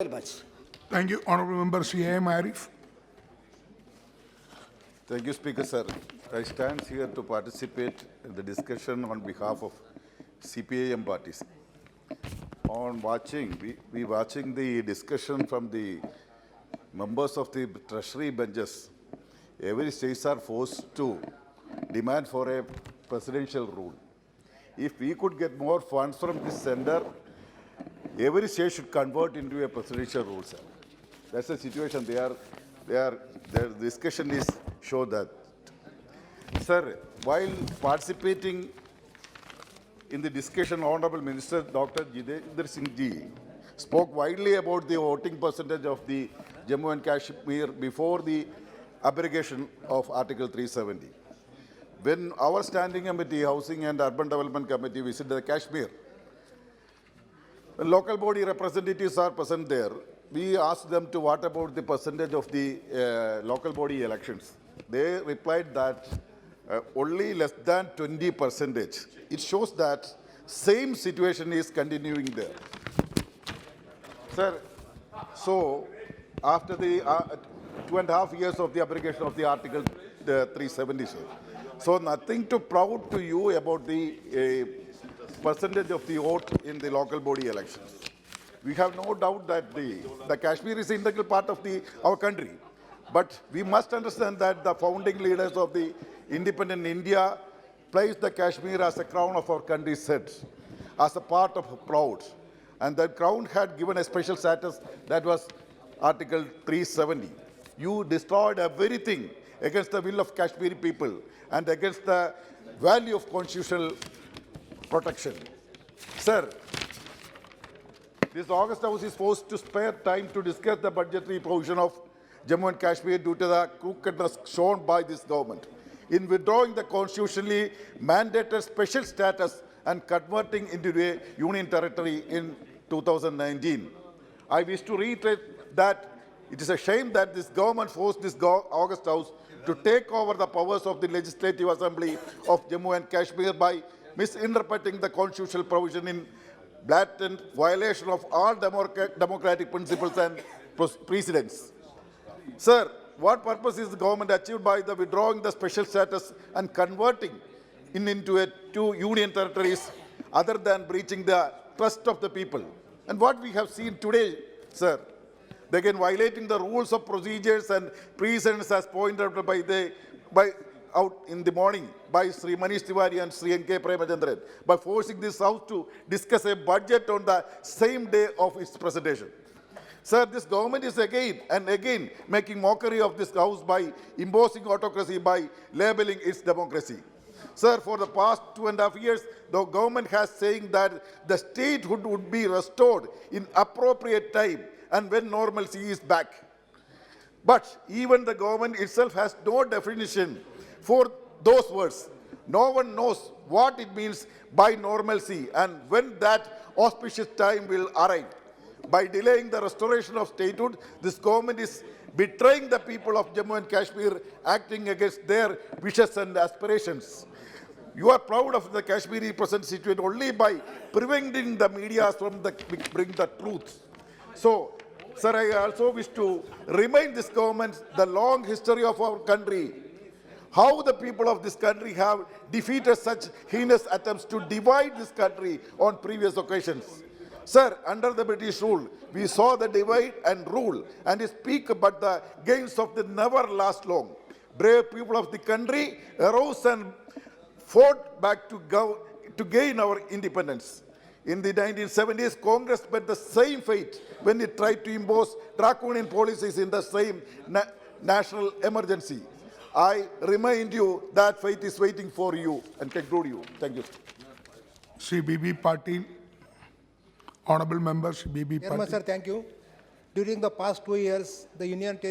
Very much. Thank you, Honourable Member C.A.M. Ariff. Thank you, Speaker, sir. I stand here to participate in the discussion on behalf of CPIM parties. We watching the discussion from the members of the Treasury benches. Every states are forced to demand for a presidential rule. If we could get more funds from this center, every state should convert into a presidential rule, sir. That's the situation. Their discussion is show that. Sir, while participating in the discussion, Honorable Minister Dr. Jitendra Singh Ji spoke widely about the voting percentage of the Jammu and Kashmir before the abrogation of Article 370. When our Standing Committee, Housing and Urban Development Committee visited the Kashmir, when local body representatives are present there, we asked them to what about the percentage of the local body elections. They replied that only less than 20%. It shows that same situation is continuing there. Sir, so after the 2.5 years of the abrogation of the Article 370, sir, so nothing to proud to you about the percentage of the vote in the local body elections. We have no doubt that the Kashmir is an integral part of our country. But we must understand that the founding leaders of the independent India placed the Kashmir as the crown of our country's head, as a part of proud. And that crown had given a special status that was Article 370. You destroyed everything against the will of Kashmiri people and against the value of constitutional protection. Sir, this August House is forced to spare time to discuss the budgetary provision of Jammu and Kashmir due to the crookedness shown by this government in withdrawing the constitutionally mandated special status and converting into a union territory in 2019. I wish to reiterate that it is a shame that this government forced this August House to take over the powers of the Legislative Assembly of Jammu and Kashmir by misinterpreting the constitutional provision in blatant violation of all democratic principles and precedents. Sir, what purpose is the government achieved by the withdrawing the special status and converting into two union territories other than breaching the trust of the people? And what we have seen today, sir, they again violating the rules of procedures and precedents as pointed out out in the morning by Sri Manish Tiwari and Sri N.K. Premachandran by forcing this House to discuss a budget on the same day of its presentation. Sir, this government is again and again making mockery of this House by imposing autocracy by labeling its democracy. Sir, for the past 2.5 years, the government has saying that the statehood would be restored in appropriate time and when normalcy is back. But even the government itself has no definition for those words. No one knows what it means by normalcy and when that auspicious time will arrive. By delaying the restoration of statehood, this government is betraying the people of Jammu and Kashmir, acting against their wishes and aspirations. You are proud of the Kashmiri present situation only by preventing the media from bring the truth. So, sir, I also wish to remind this government the long history of our country, how the people of this country have defeated such heinous attempts to divide this country on previous occasions. Sir, under the British rule, we saw the divide and rule and speak, but the gains of the never last long. Brave people of the country arose and fought back to gain our independence. In the 1970s, Congress met the same fate when it tried to impose draconian policies in the same national emergency. I remind you that fate is waiting for you and conclude you. Thank you. CBB Party. Honourable Members, BB Party. Sir, thank you. During the past 2 years, the Union Territory